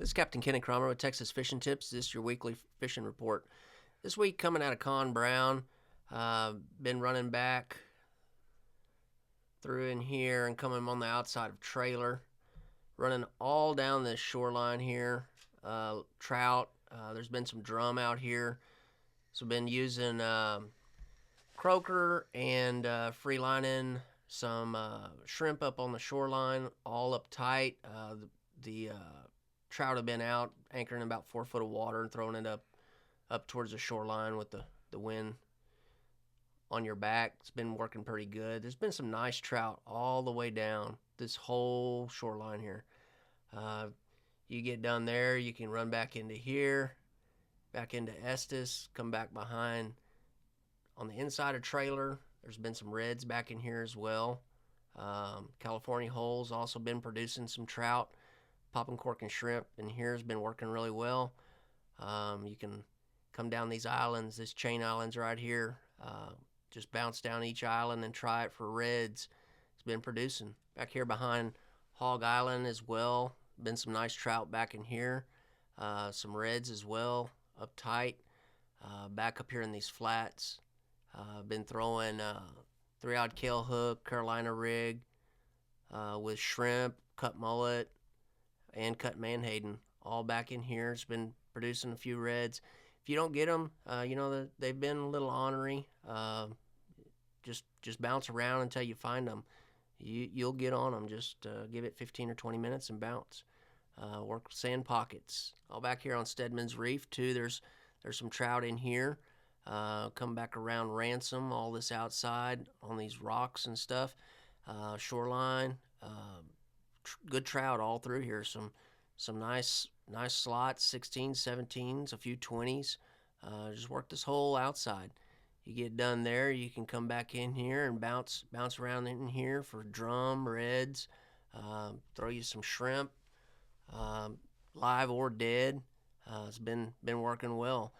This is Captain Kenny Kramer with Texas Fishing Tips. This is your weekly fishing report. This week coming out of Con Brown, been running back through in here and coming on the outside of trailer, running all down this shoreline here. Trout, there's been some drum out here, so been using croaker and free lining some shrimp up on the shoreline, all up tight. The trout have been out anchoring about 4 foot of water and throwing it up towards the shoreline with the wind on your back. It's been working pretty good. There's been some nice trout all the way down this whole shoreline here. You get done there, you can run back into here, back into Estes, come back behind on the inside of trailer. There's been some reds back in here as well. California holes also been producing some trout. Popping cork and shrimp in here has been working really well. You can come down these islands, this chain islands right here, just bounce down each island and try it for reds. It's been producing. Back here behind Hog Island as well, been some nice trout back in here. Some reds as well, up tight. Back up here in these flats, been throwing 3-aught Kale hook, Carolina rig, with shrimp, cut mullet, and cut manhaden, all back in here. It's been producing a few reds. If you don't get them, they've been a little ornery. Just bounce around until you find them. You'll get on them. Just give it 15 or 20 minutes and bounce. Work sand pockets. All back here on Stedman's Reef too. There's some trout in here. Come back around Ransom, all this outside on these rocks and stuff. Shoreline. Good trout all through here. Some nice slots, 16s, 17s, a few 20s. Just work this whole outside. You get done there, you can come back in here and bounce around in here for drum, reds, throw you some shrimp, live or dead. It's been working well.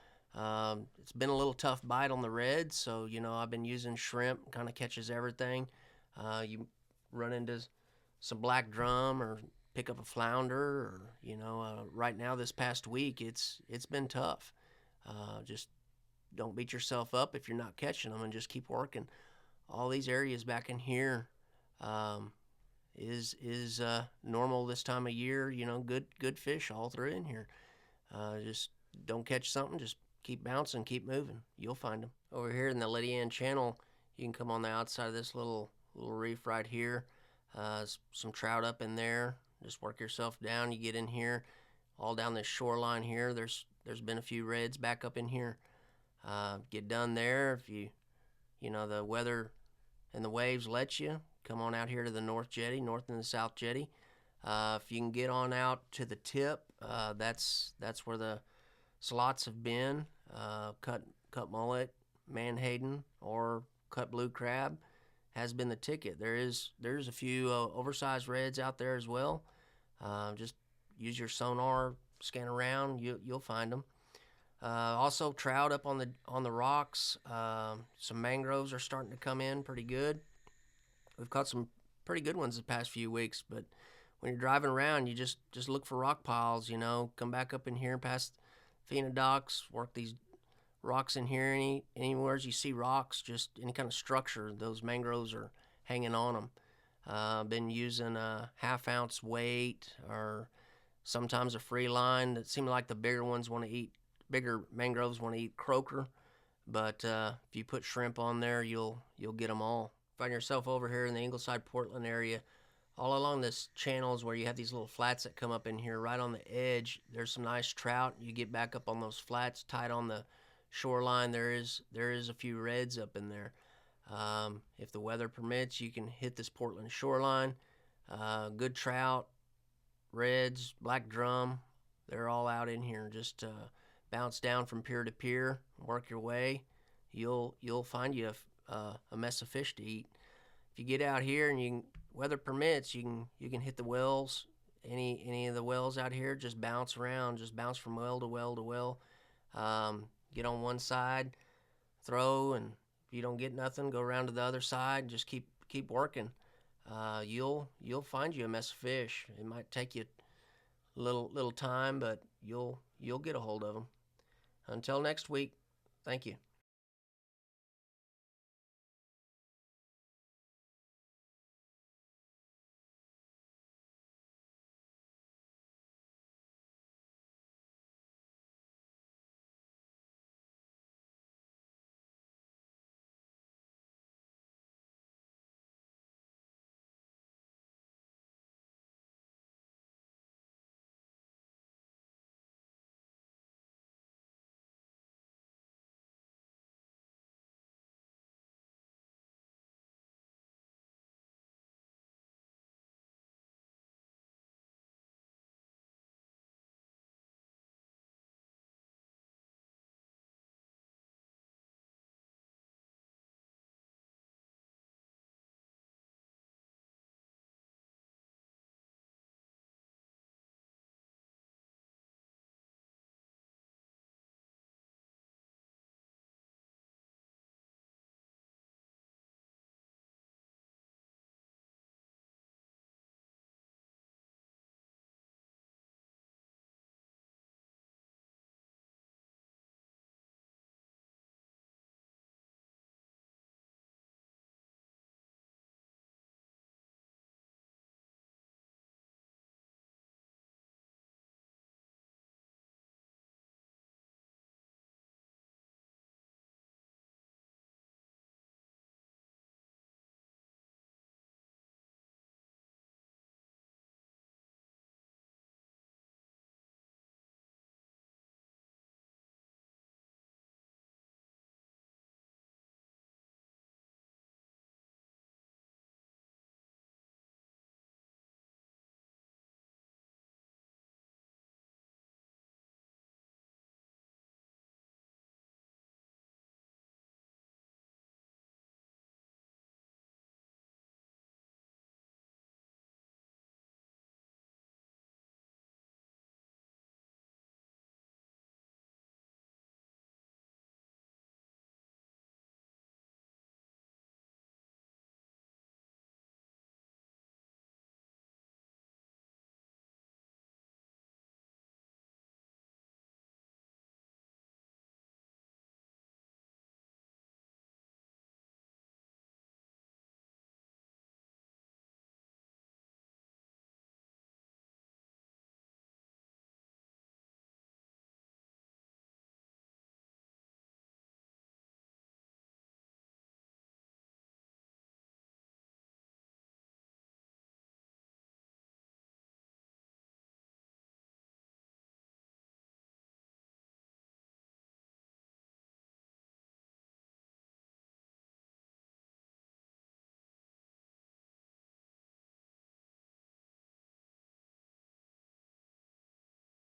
It's been a little tough bite on the reds, so I've been using shrimp, kind of catches everything. You run into some black drum or pick up a flounder, or right now this past week it's been tough. Just don't beat yourself up if you're not catching them, and just keep working. All these areas back in here is normal this time of year. Good fish all through in here. Just don't catch something, just keep bouncing, keep moving, you'll find them. Over here in the Lydia Ann Channel, you can come on the outside of this little reef right here. Some trout up in there. Just work yourself down. You get in here, all down this shoreline here. There's been a few reds back up in here. Get done there. If the weather and the waves let you, come on out here to the north and the south jetty. If you can get on out to the tip, that's where the slots have been. Cut mullet, manhaden, or cut blue crab has been the ticket. There's a few oversized reds out there as well. Just use your sonar, scan around, you'll find them. Also trout up on the rocks. Some mangroves are starting to come in pretty good. We've caught some pretty good ones the past few weeks, but when you're driving around, you just look for rock piles. Come back up in here past Fina docks, work these rocks in here. Anywhere you see rocks, just any kind of structure, those mangroves are hanging on them. Been using a 1/2 ounce weight, or sometimes a free line. That seems like the bigger mangroves want to eat croaker, but if you put shrimp on there, you'll get them all. Find yourself over here in the Ingleside, Portland area. All along this channel is where you have these little flats that come up in here. Right on the edge, there's some nice trout. You get back up on those flats, tight on the shoreline. There is a few reds up in there. If the weather permits, you can hit this Portland shoreline. Good trout, reds, black drum, they're all out in here. Just bounce down from pier to pier, work your way. You'll find you a mess of fish to eat. If you get out here and weather permits, you can hit the wells. Any of the wells out here, just bounce around, just bounce from well to well to well. Get on one side, throw, and if you don't get nothing, go around to the other side and just keep working. You'll find you a mess of fish. It might take you little time, but you'll get a hold of them. Until next week, thank you.